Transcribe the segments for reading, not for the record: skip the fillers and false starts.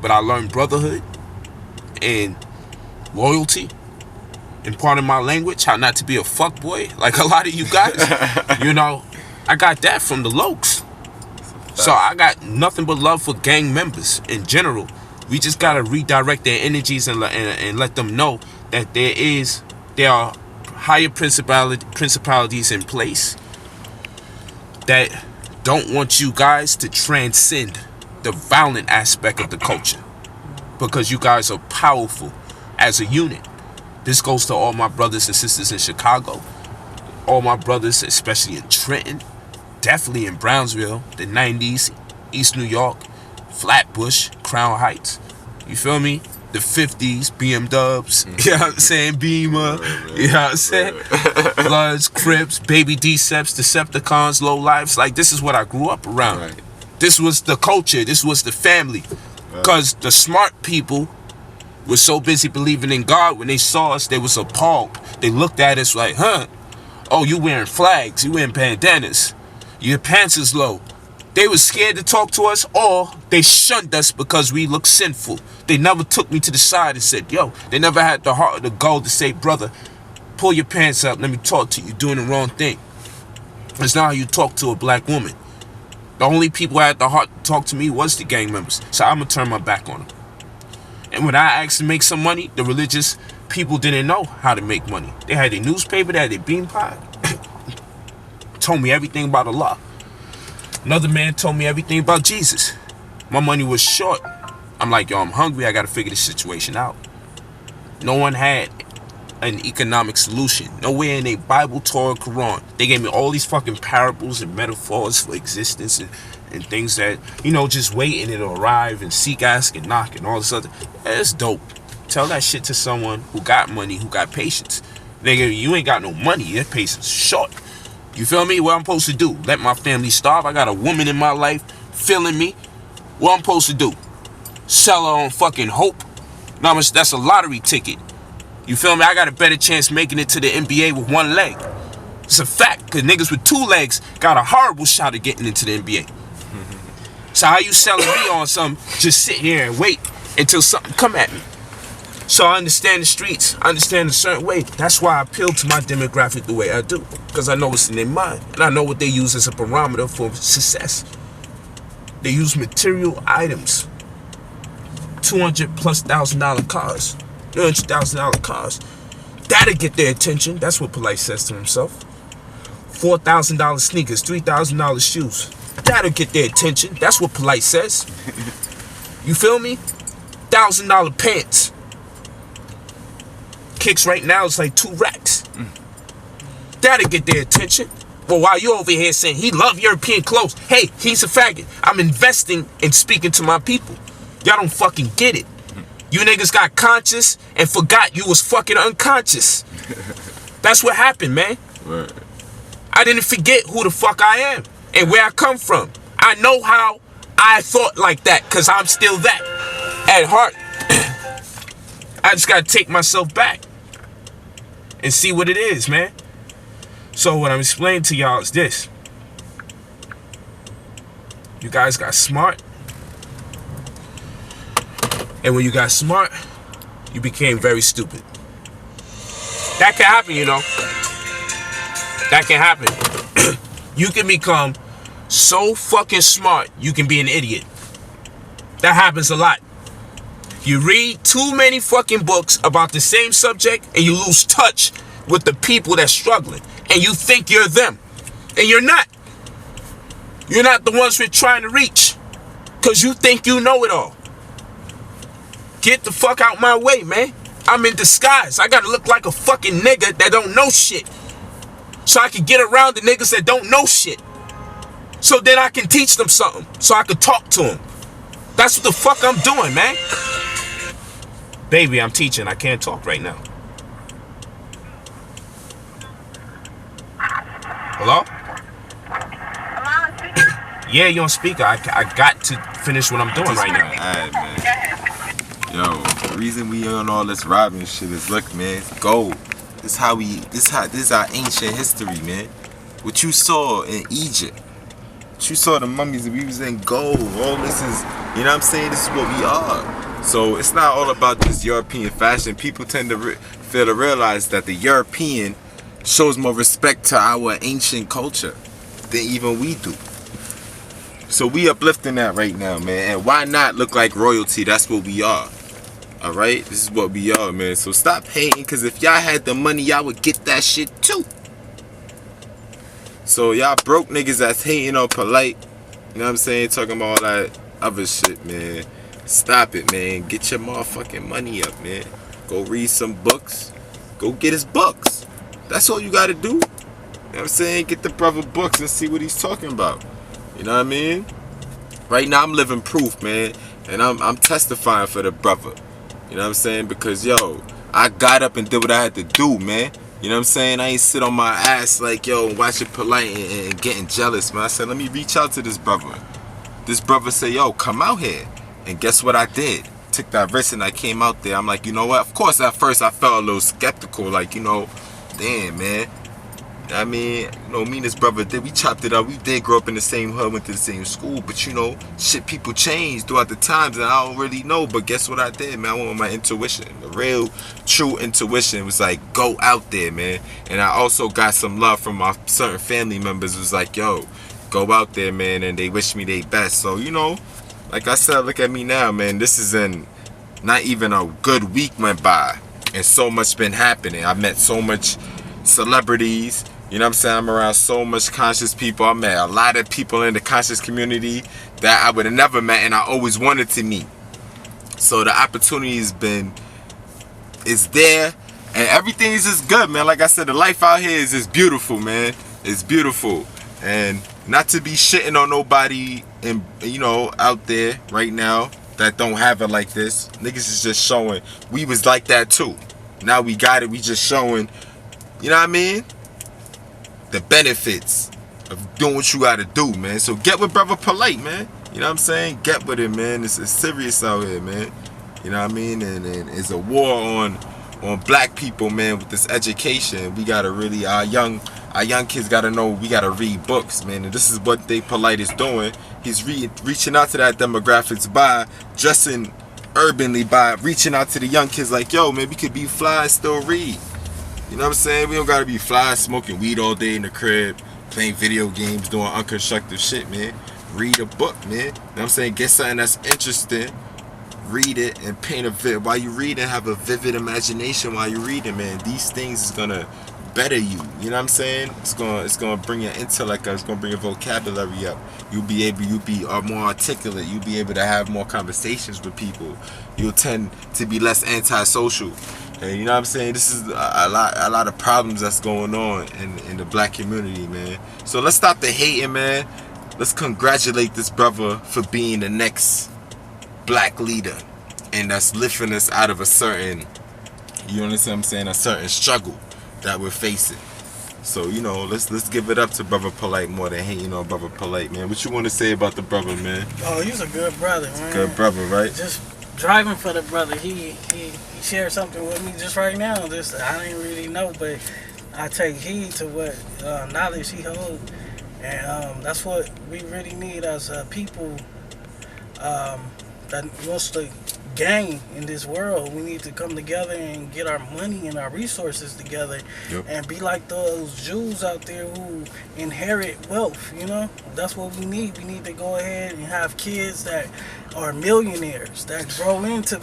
but I learned brotherhood and loyalty and part of my language, how not to be a fuckboy like a lot of you guys. You know, I got that from the Lokes. So I got nothing but love for gang members in general. We just gotta redirect their energies and let them know that there are higher principalities in place that don't want you guys to transcend the violent aspect of the culture, because you guys are powerful as a unit. This goes to all my brothers and sisters in Chicago, all my brothers especially in Trenton, definitely in Brownsville, the 90s, East New York, Flatbush, Crown Heights. You feel me? The 50s, BM Dubs, you know what I'm saying? Beamer, you know what I'm saying? Bloods, Crips, Baby Deceps, Decepticons, Low Lives. Like, this is what I grew up around. Right. This was the culture. This was the family. Because the smart people were so busy believing in God, when they saw us, they was appalled. They looked at us like, huh? Oh, you wearing flags. You wearing bandanas. Your pants is low. They was scared to talk to us, or they shunned us because we looked sinful. They never took me to the side and said, yo, they never had the heart or the gall to say, brother, pull your pants up, let me talk to you. You're doing the wrong thing. That's not how you talk to a black woman. The only people who had the heart to talk to me was the gang members. So I'm going to turn my back on them. And when I asked to make some money, the religious people didn't know how to make money. They had their newspaper, they had their bean pie. Told me everything about Allah. Another man told me everything about Jesus. My money was short. I'm like, yo, I'm hungry. I got to figure this situation out. No one had an economic solution. Nowhere in a Bible, Torah, Quran. They gave me all these fucking parables and metaphors for existence and things that, you know, just wait and it'll arrive and seek, ask, and knock and all this other. That's dope. Tell that shit to someone who got money, who got patience. Nigga, you ain't got no money. Your patience is short. You feel me? What I'm supposed to do? Let my family starve? I got a woman in my life feeling me. What I'm supposed to do? Sell her on fucking hope? No, that's a lottery ticket. You feel me? I got a better chance making it to the NBA with one leg. It's a fact, because niggas with two legs got a horrible shot at getting into the NBA. So how you selling me on something? Just sit here and wait until something come at me. So I understand the streets. I understand a certain way. That's why I appeal to my demographic the way I do. Because I know what's in their mind. And I know what they use as a barometer for success. They use material items. $200,000+ cars. $300,000 cars. That'll get their attention. That's what POLIGHT says to himself. $4,000 sneakers. $3,000 shoes. That'll get their attention. That's what POLIGHT says. You feel me? $1,000 pants. Kicks right now is like 2 racks. That'll get their attention. But while you over here saying he love European clothes, hey, he's a faggot. I'm investing in speaking to my people. Y'all don't fucking get it. You niggas got conscious and forgot you was fucking unconscious. That's what happened, man. Right. I didn't forget who the fuck I am and where I come from. I know how I thought like that, because I'm still that at heart. I just gotta take myself back and see what it is, man. So what I'm explaining to y'all is this. You guys got smart. And when you got smart, you became very stupid. That can happen, you know. That can happen. You can become so fucking smart, you can be an idiot. That happens a lot. You read too many fucking books about the same subject and you lose touch with the people that's struggling. And you think you're them. And you're not. You're not the ones we're trying to reach. Because you think you know it all. Get the fuck out my way, man. I'm in disguise. I gotta look like a fucking nigga that don't know shit. So I can get around the niggas that don't know shit. So then I can teach them something. So I can talk to them. That's what the fuck I'm doing, man. Baby, I'm teaching. I can't talk right now. Hello? Yeah, you on speaker. I got to finish what I'm doing right now. Alright, man. Yo, the reason we on all this robbing shit is, look, man, it's gold. This is our ancient history, man. What you saw in Egypt, But you saw the mummies and we was in gold. All this is, you know what I'm saying? This is what we are. So it's not all about this European fashion. People tend to fail to realize that the European shows more respect to our ancient culture than even we do. So we uplifting that right now, man. And why not look like royalty? That's what we are. Alright? This is what we are, man. So stop hating, because if y'all had the money, y'all would get that shit too. So y'all broke niggas that's hating on Polite, you know what I'm saying? Talking about all that other shit, man. Stop it, man. Get your motherfucking money up, man. Go read some books. Go get his books. That's all you gotta do. You know what I'm saying? Get the brother books and see what he's talking about. You know what I mean? Right now I'm living proof, man. And I'm testifying for the brother. You know what I'm saying? Because, yo, I got up and did what I had to do, man. You know what I'm saying? I ain't sit on my ass like, yo, watching Polite and getting jealous, man. I said, let me reach out to this brother. This brother said, yo, come out here. And guess what I did? Took that risk and I came out there. I'm like, you know what? Of course, at first I felt a little skeptical. Like, you know, damn, man. I mean, you know, me and this brother we chopped it up. We did grow up in the same hood, went to the same school, but you know, shit, people change throughout the times, and I don't really know. But guess what I did, man? I went with my intuition. The real, true intuition was like, go out there, man. And I also got some love from my certain family members. It was like, yo, go out there, man, and they wish me their best. So, you know, like I said, look at me now, man. This is not even a good week went by, and so much been happening. I met so much celebrities. You know what I'm saying? I'm around so much conscious people. I met a lot of people in the conscious community that I would have never met and I always wanted to meet. So the opportunity is there and everything is just good, man. Like I said, the life out here is just beautiful, man. It's beautiful. And not to be shitting on nobody and you know out there right now that don't have it like this. Niggas is just showing we was like that too. Now we got it. We just showing, you know what I mean? The benefits of doing what you gotta do, man. So get with brother Polite, man. You know what I'm saying? Get with it, man. It's serious out here, man. You know what I mean? And it's a war on black people, man, with this education. We gotta really our young kids gotta know we gotta read books, man. And this is what Polite is doing. He's reaching out to that demographics by dressing urbanly, by reaching out to the young kids like, yo, man, we could be fly and still read. You know what I'm saying? We don't gotta be fly, smoking weed all day in the crib, playing video games, doing unconstructive shit, man. Read a book, man. You know what I'm saying? Get something that's interesting, read it, and paint a vid. While you read and have a vivid imagination while you reading, man. These things is gonna better you. You know what I'm saying? It's gonna bring your intellect up. It's gonna bring your vocabulary up. You'll be more articulate. You'll be able to have more conversations with people. You'll tend to be less antisocial. And you know what I'm saying? This is a lot of problems that's going on in the black community, man. So let's stop the hating, man. Let's congratulate this brother for being the next black leader. And that's lifting us out of a certain, you understand what I'm saying, a certain struggle that we're facing. So, you know, let's give it up to brother Polite more than hating on brother Polite, man. What you want to say about the brother, man? Oh, he's a good brother, man. Good brother, right? Just driving for the brother, he shared something with me just right now. Just I didn't really know, but I take heed to what knowledge he holds, and that's what we really need as people that wants to gain in this world. We need to come together and get our money and our resources together. Yep. And be like those Jews out there who inherit wealth, you know? That's what we need. We need to go ahead and have kids that are millionaires, that grow into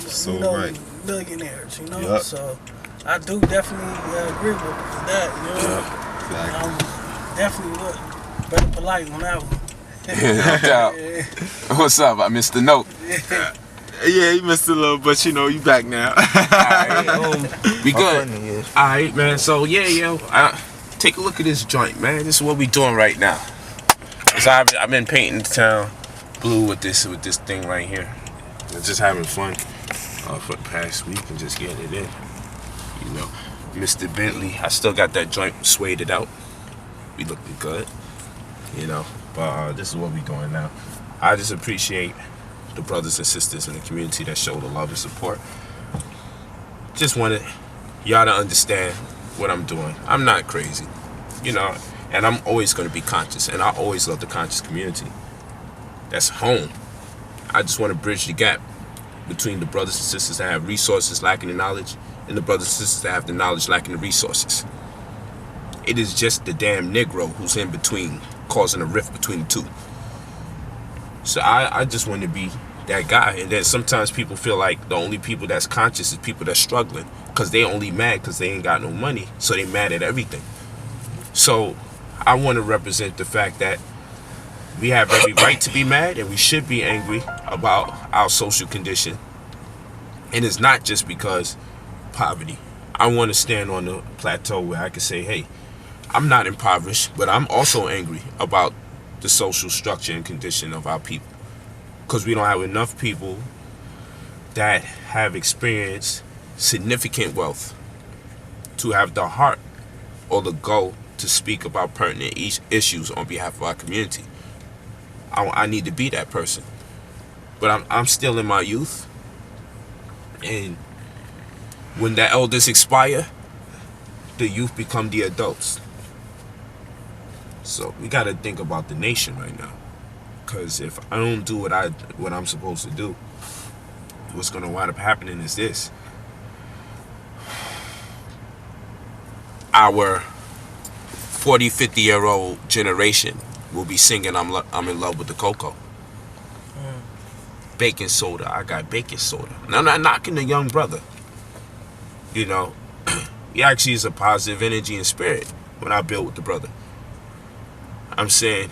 millionaires, you know? Yep. So I do definitely agree with that, you know? Yep. Exactly. Definitely would. Better Polite on that one. No doubt. What's up? I missed the note. Yeah, you missed a little, but you know, you back now. Alright, we good. Alright, man. So yeah, yo, take a look at this joint, man. This is what we doing right now. So I've been painting the town blue with this thing right here. And just having fun for the past week and just getting it in. You know, Mr. Bentley, I still got that joint suede out. We looking good. You know, but this is what we doing now. I just appreciate the brothers and sisters in the community that show the love and support. Just wanted y'all to understand what I'm doing. I'm not crazy. You know, And I'm always going to be conscious, and I always love the conscious community. That's home. I just want to bridge the gap between the brothers and sisters that have resources lacking the knowledge and the brothers and sisters that have the knowledge lacking the resources. It is just the damn Negro who's in between, causing a rift between the two. So I just want to be that guy. And then sometimes people feel like the only people that's conscious is people that's struggling, because they only mad because they ain't got no money, so they mad at everything. So I want to represent the fact that we have every right to be mad, and we should be angry about our social condition. And it's not just because poverty. I want to stand on the plateau where I can say, hey, I'm not impoverished, but I'm also angry about the social structure and condition of our people, because we don't have enough people that have experienced significant wealth to have the heart or the goal to speak about pertinent issues on behalf of our community. I need to be that person, but I'm still in my youth, and when the elders expire, the youth become the adults. So we got to think about the nation right now, because if I don't do what I'm supposed to do, what's going to wind up happening is this: our 40, 50-year-old generation will be singing I'm in love with the cocoa. Baking soda, I got baking soda. Now, I'm not knocking the young brother. You know, he actually is a positive energy and spirit when I build with the brother. I'm saying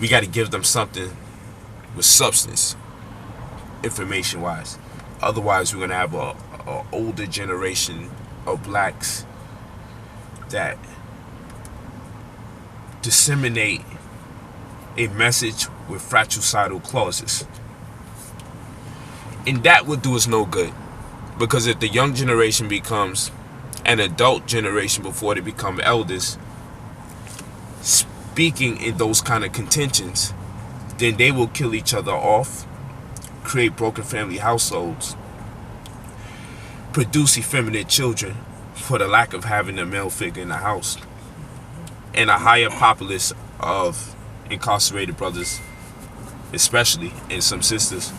we got to give them something with substance, information-wise. Otherwise, we're going to have a older generation of blacks that disseminate a message with fratricidal clauses. And that would do us no good. Because if the young generation becomes an adult generation before they become elders, speaking in those kind of contentions, then they will kill each other off, create broken family households, produce effeminate children for the lack of having a male figure in the house, and a higher populace of incarcerated brothers, especially, and some sisters.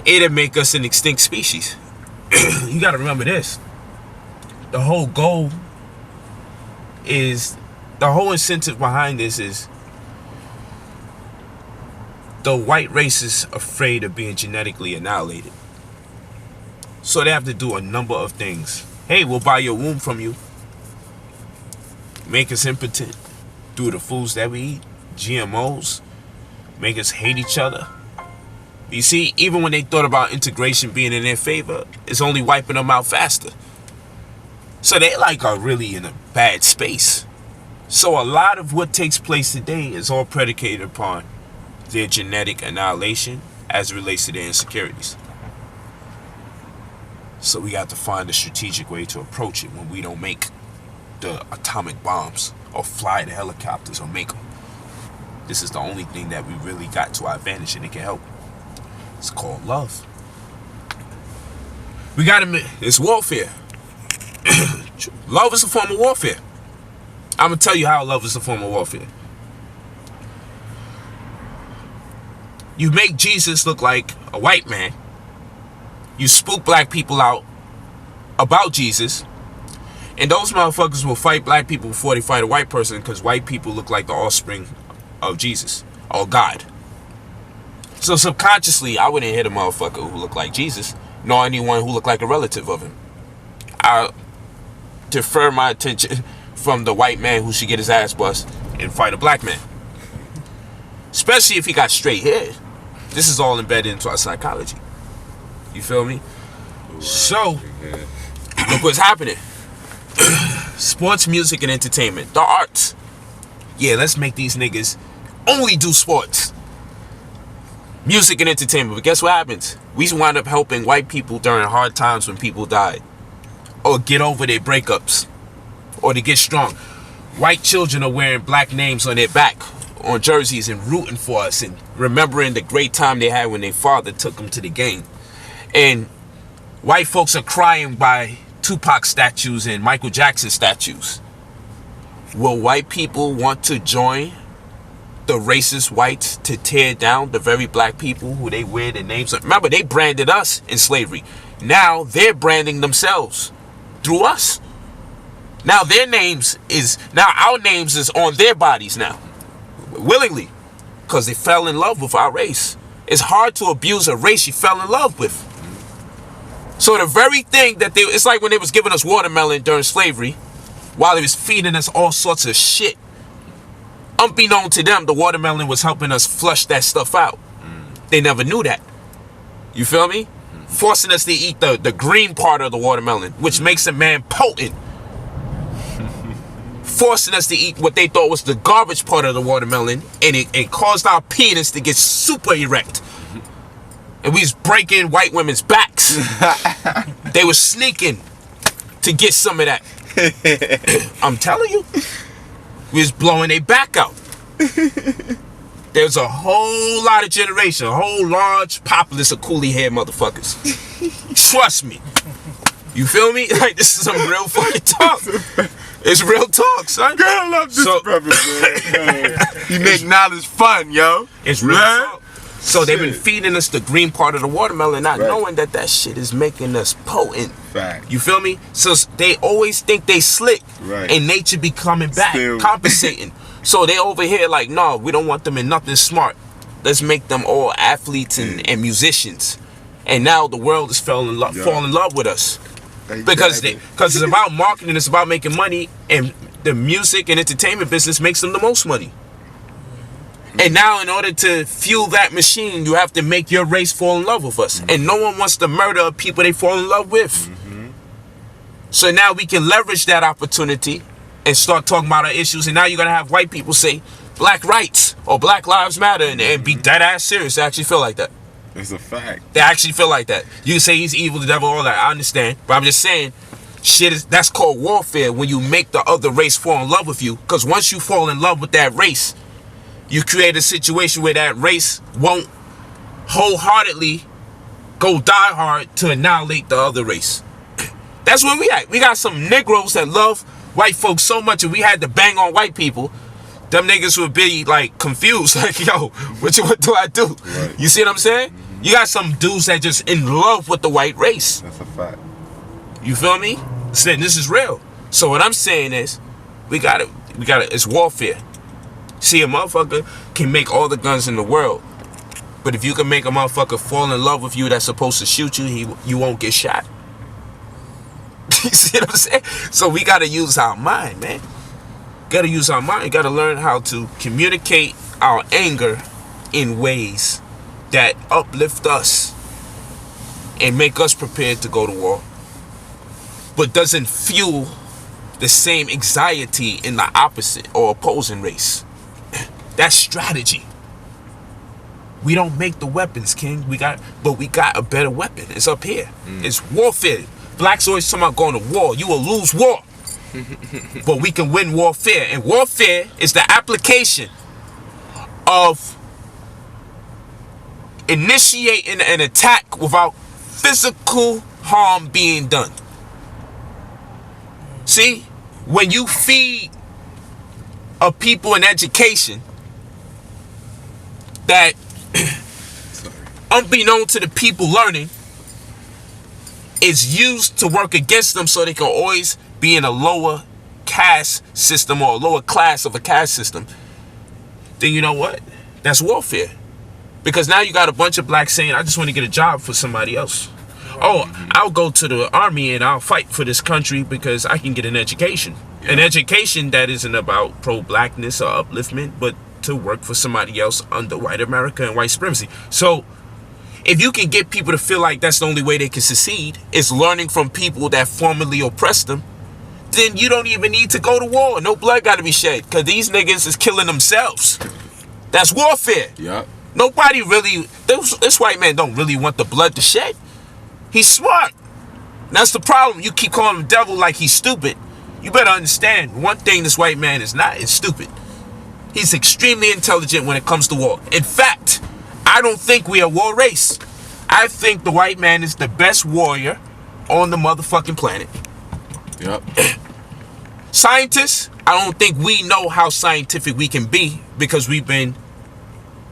It'll make us an extinct species. You got to remember this. The whole goal is, the whole incentive behind this is the white race is afraid of being genetically annihilated. So they have to do a number of things. Hey, we'll buy your womb from you. Make us impotent through the foods that we eat. GMOs. Make us hate each other. You see, even when they thought about integration being in their favor, it's only wiping them out faster. So they are really in a bad space. So a lot of what takes place today is all predicated upon their genetic annihilation as it relates to their insecurities. So we got to find a strategic way to approach it when we don't make the atomic bombs or fly the helicopters or make them. This is the only thing that we really got to our advantage, and it can help. It's called love. We got to, it's warfare. Love is a form of warfare. I'm going to tell you how love is a form of warfare. You make Jesus look like a white man. You spook black people out about Jesus. And those motherfuckers will fight black people before they fight a white person, because white people look like the offspring of Jesus or God. So subconsciously, I wouldn't hit a motherfucker who looked like Jesus, nor anyone who looked like a relative of him. I defer my attention from the white man who should get his ass bust and fight a black man. Especially if he got straight hair. This is all embedded into our psychology. You feel me? So, look what's happening. Sports, music, and entertainment. The arts. Yeah, let's make these niggas only do sports. Music and entertainment. But guess what happens? We wind up helping white people during hard times when people died, or get over their breakups, or to get strong. White children are wearing black names on their back, on jerseys, and rooting for us, and remembering the great time they had when their father took them to the game. And white folks are crying by Tupac statues and Michael Jackson statues. will white people want to join the racist whites to tear down the very black people who they wear their names on? Remember, they branded us in slavery. Now they're branding themselves through us. Now our names is on their bodies now, willingly, because they fell in love with our race. It's hard to abuse a race you fell in love with. So the very thing that it's like when they was giving us watermelon during slavery, while they was feeding us all sorts of shit. Unbeknown to them, the watermelon was helping us flush that stuff out. They never knew that. You feel me? Forcing us to eat the green part of the watermelon, which makes a man potent. Forcing us to eat what they thought was the garbage part of the watermelon, and it caused our penis to get super erect. And we was breaking white women's backs. They were sneaking to get some of that. I'm telling you. We was blowing their back out. There's a whole lot of generation, a whole large populace of coolie hair motherfuckers. Trust me. You feel me? Like, this is some real fucking talk. It's real talk, son. Girl, I love this brother, man. You make knowledge fun, yo. It's real talk. So they've been feeding us the green part of the watermelon, not knowing that shit is making us potent. Fact. You feel me? So they always think they slick, and nature be coming back, compensating. So they over here like, no, we don't want them in nothing smart. Let's make them all athletes and musicians. And now the world is falling in love with us. Because it's about marketing, it's about making money, and the music and entertainment business makes them the most money. And now in order to fuel that machine, you have to make your race fall in love with us. And no one wants to murder people they fall in love with. So now we can leverage that opportunity and start talking about our issues. And now you're going to have white people say black rights or Black Lives Matter and be dead ass serious. They actually feel like that. It's a fact. They actually feel like that. You can say he's evil, the devil, all that. I understand. But I'm just saying, that's called warfare when you make the other race fall in love with you. Because once you fall in love with that race, you create a situation where that race won't wholeheartedly go die hard to annihilate the other race. That's where we at. We got some Negroes that love white folks so much, and we had to bang on white people. Them niggas would be like confused, like, yo, what do I do? Right. You see what I'm saying? You got some dudes that just in love with the white race. That's a fact. You feel me? Saying this is real. So what I'm saying is, we got it. It's warfare. See, a motherfucker can make all the guns in the world, but if you can make a motherfucker fall in love with you that's supposed to shoot you, you won't get shot. You see what I'm saying? So we gotta use our mind, man. Gotta use our mind. Gotta learn how to communicate our anger in ways that uplift us and make us prepared to go to war, but doesn't fuel the same anxiety in the opposite or opposing race. That's strategy. We don't make the weapons, King. But we got a better weapon. It's up here. It's warfare. Blacks always talking about going to war. You will lose war. But we can win warfare. And warfare is the application of initiating an attack without physical harm being done. See, when you feed a people an education that unbeknown to the people learning is used to work against them, so they can always be in a lower caste system or a lower class of a caste system, then you know what? That's warfare. Because now you got a bunch of blacks saying, I just want to get a job for somebody else. Oh, I'll go to the army and I'll fight for this country because I can get an education. An education that isn't about pro-blackness or upliftment, but to work for somebody else under white America and white supremacy. So if you can get people to feel like that's the only way they can succeed is learning from people that formerly oppressed them, then you don't even need to go to war. No blood got to be shed, because these niggas is killing themselves. That's warfare. Yeah. Nobody really, this white man don't really want the blood to shed. He's smart. That's the problem. You keep calling him devil like he's stupid. You better understand one thing this white man is not. It's stupid. He's extremely intelligent when it comes to war. In fact, I don't think we are a war race. I think the white man is the best warrior on the motherfucking planet. Yep. Scientists, I don't think we know how scientific we can be because we've been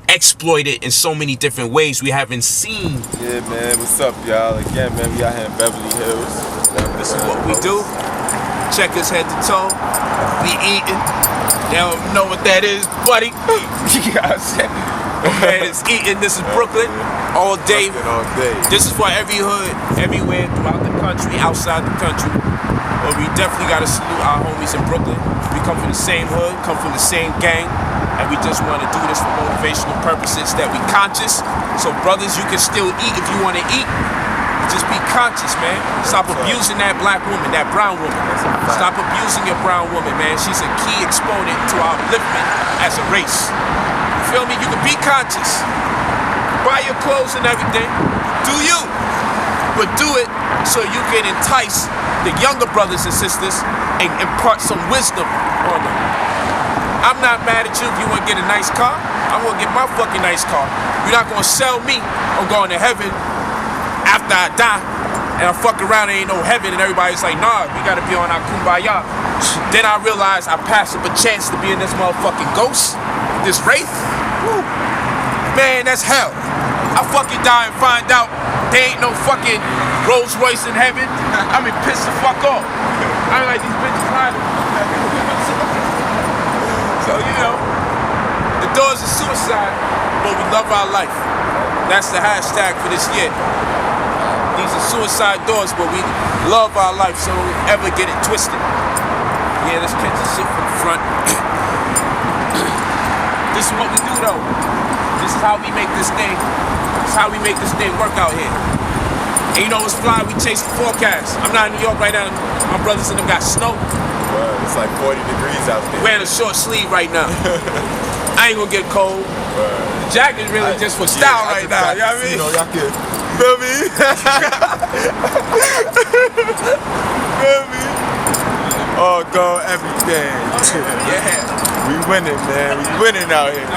exploited in so many different ways we haven't seen. Yeah, man. What's up, y'all? Again, man, we out here in Beverly Hills. This is what we do. Check us head to toe. We eating. They don't know what that is, buddy. You know what I'm saying? Man, it's eating. This is Brooklyn. All day. All day. This is for every hood, everywhere throughout the country, outside the country. But we definitely gotta salute our homies in Brooklyn. We come from the same hood, come from the same gang, and we just want to do this for motivational purposes. That we conscious. So brothers, you can still eat if you want to eat. Just be conscious, man. Stop abusing that black woman, that brown woman. Stop abusing your brown woman, man. She's a key exponent to our upliftment as a race. You feel me? You can be conscious. Buy your clothes and everything. Do you. But do it so you can entice the younger brothers and sisters and impart some wisdom on them. I'm not mad at you if you want to get a nice car. I'm going to get my fucking nice car. You're not going to sell me on going to heaven after I die, and I fuck around and ain't no heaven, and everybody's like, nah, we gotta be on our kumbaya. Then I realized I passed up a chance to be in this motherfucking ghost, this wraith. Woo. Man, that's hell. I fucking die and find out there ain't no fucking Rolls Royce in heaven. I mean, piss the fuck off. I'm like, these bitches hiding. So, you know, the doors of suicide, but we love our life. That's the hashtag for this year. These are suicide doors, but we love our life, so don't ever get it twisted. Yeah, let's catch the shit from the front. This is what we do, though. This is how we make this thing. This is how we make this thing work out here. And you know what's fly? We chase the forecast. I'm not in New York right now. My brothers and them got snow. It's like 40 degrees out there. Wearing a short sleeve right now. I ain't gonna get cold. The jacket really just for style right now. You know what I mean? You know, y'all can feel me? Feel me? Oh, go everything. Yeah. We winning, man. We winning out here.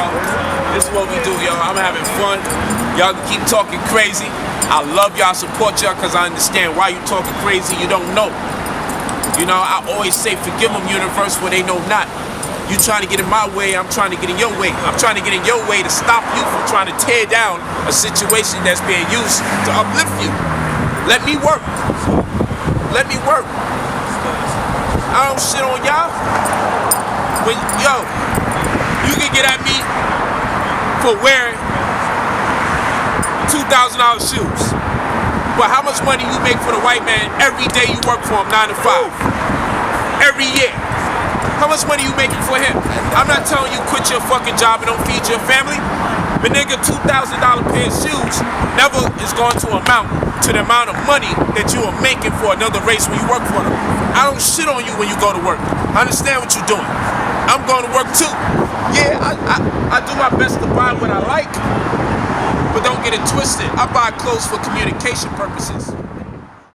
This is what we do, yo. I'm having fun. Y'all can keep talking crazy. I love y'all, support y'all, because I understand why you talking crazy. You don't know. You know, I always say, forgive them, universe, for they know not. You trying to get in my way, I'm trying to get in your way. I'm trying to get in your way to stop you from trying to tear down a situation that's being used to uplift you. Let me work. Let me work. I don't shit on y'all. When, yo, you can get at me for wearing $2,000 shoes. But how much money you make for the white man every day you work for him 9 to 5? Every year. How much money you making for him? I'm not telling you quit your fucking job and don't feed your family. But nigga, $2,000 pair of shoes never is going to amount to the amount of money that you are making for another race when you work for them. I don't shit on you when you go to work. I understand what you're doing. I'm going to work too. Yeah, I do my best to buy what I like, but don't get it twisted. I buy clothes for communication purposes.